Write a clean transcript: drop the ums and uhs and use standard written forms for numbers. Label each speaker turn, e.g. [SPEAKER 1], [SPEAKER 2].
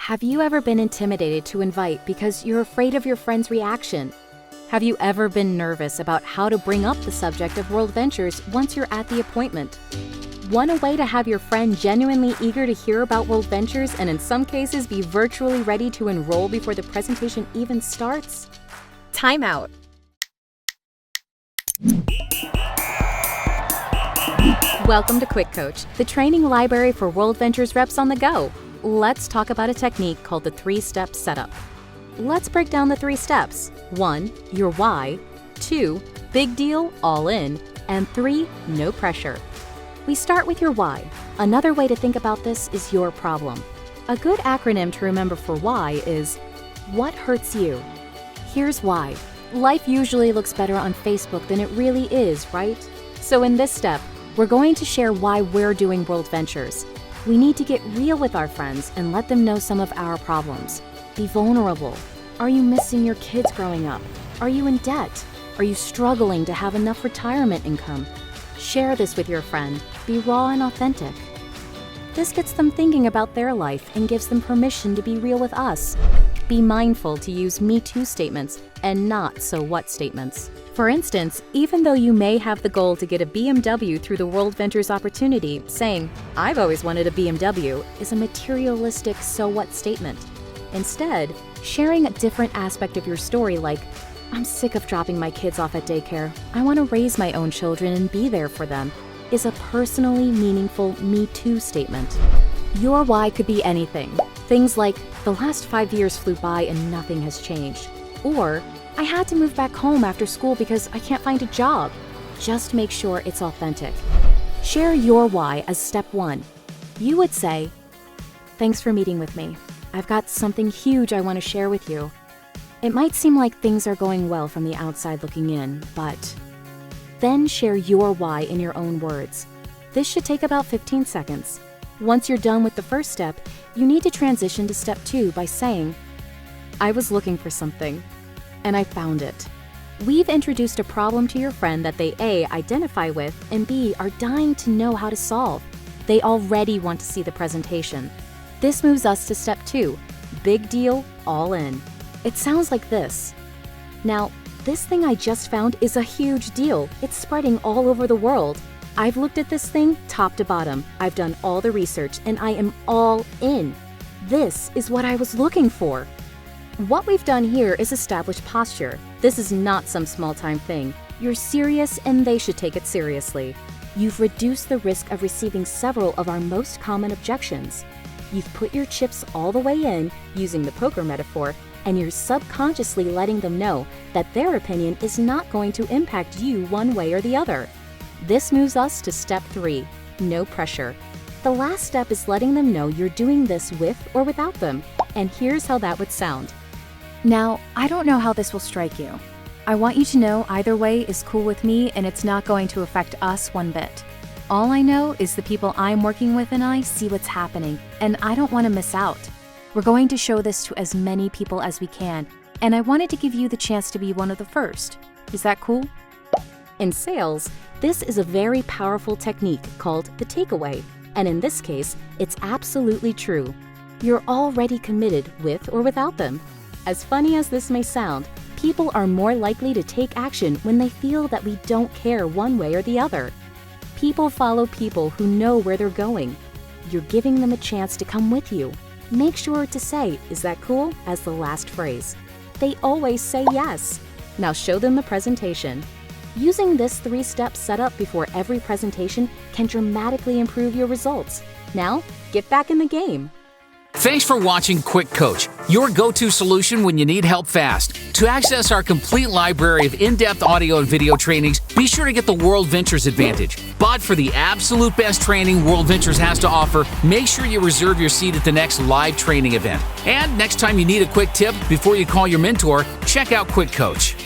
[SPEAKER 1] Have you ever been intimidated to invite because you're afraid of your friend's reaction? Have you ever been nervous about how to bring up the subject of WorldVentures once you're at the appointment? Want a way to have your friend genuinely eager to hear about WorldVentures and in some cases be virtually ready to enroll before the presentation even starts? Time out. Welcome to QuickCoach, the training library for WorldVentures reps on the go. Let's talk about a technique called the 3-step setup. Let's break down the 3 steps. 1, your why. 2, big deal, all in. And 3, no pressure. We start with your why. Another way to think about this is your problem. A good acronym to remember for why is, what hurts you? Here's why. Life usually looks better on Facebook than it really is, right? So in this step, we're going to share why we're doing WorldVentures. We need to get real with our friends and let them know some of our problems. Be vulnerable. Are you missing your kids growing up? Are you in debt? Are you struggling to have enough retirement income? Share this with your friend. Be raw and authentic. This gets them thinking about their life and gives them permission to be real with us. Be mindful to use Me Too statements and not so what statements. For instance, even though you may have the goal to get a BMW through the WorldVentures opportunity, saying, "I've always wanted a BMW," is a materialistic so what statement. Instead, sharing a different aspect of your story like, "I'm sick of dropping my kids off at daycare. I want to raise my own children and be there for them," is a personally meaningful Me Too statement. Your why could be anything. Things like, "The last 5 years flew by and nothing has changed." Or, "I had to move back home after school because I can't find a job." Just make sure it's authentic. Share your why as step 1. You would say, "Thanks for meeting with me. I've got something huge I want to share with you. It might seem like things are going well from the outside looking in, but..." Then share your why in your own words. This should take about 15 seconds. Once you're done with the first step, you need to transition to step 2 by saying, "I was looking for something, and I found it." We've introduced a problem to your friend that they A, identify with, and B, are dying to know how to solve. They already want to see the presentation. This moves us to step 2, big deal, all in. It sounds like this. "Now, this thing I just found is a huge deal. It's spreading all over the world. I've looked at this thing top to bottom. I've done all the research, and I am all in. This is what I was looking for." What we've done here is establish posture. This is not some small-time thing. You're serious and they should take it seriously. You've reduced the risk of receiving several of our most common objections. You've put your chips all the way in, using the poker metaphor, and you're subconsciously letting them know that their opinion is not going to impact you one way or the other. This moves us to step 3, no pressure. The last step is letting them know you're doing this with or without them, and here's how that would sound. "Now, I don't know how this will strike you. I want you to know either way is cool with me and it's not going to affect us one bit. All I know is the people I'm working with and I see what's happening, and I don't want to miss out. We're going to show this to as many people as we can, and I wanted to give you the chance to be one of the first. Is that cool?" In sales, this is a very powerful technique called the takeaway, and in this case, it's absolutely true. You're already committed with or without them. As funny as this may sound, people are more likely to take action when they feel that we don't care one way or the other. People follow people who know where they're going. You're giving them a chance to come with you. Make sure to say, "Is that cool?" as the last phrase. They always say yes. Now show them the presentation. Using this 3-step setup before every presentation can dramatically improve your results. Now, get back in the game.
[SPEAKER 2] Thanks for watching QuickCoach, your go-to solution when you need help fast. To access our complete library of in-depth audio and video trainings, be sure to get the WorldVentures Advantage. But for the absolute best training WorldVentures has to offer, make sure you reserve your seat at the next live training event. And next time you need a quick tip before you call your mentor, check out QuickCoach.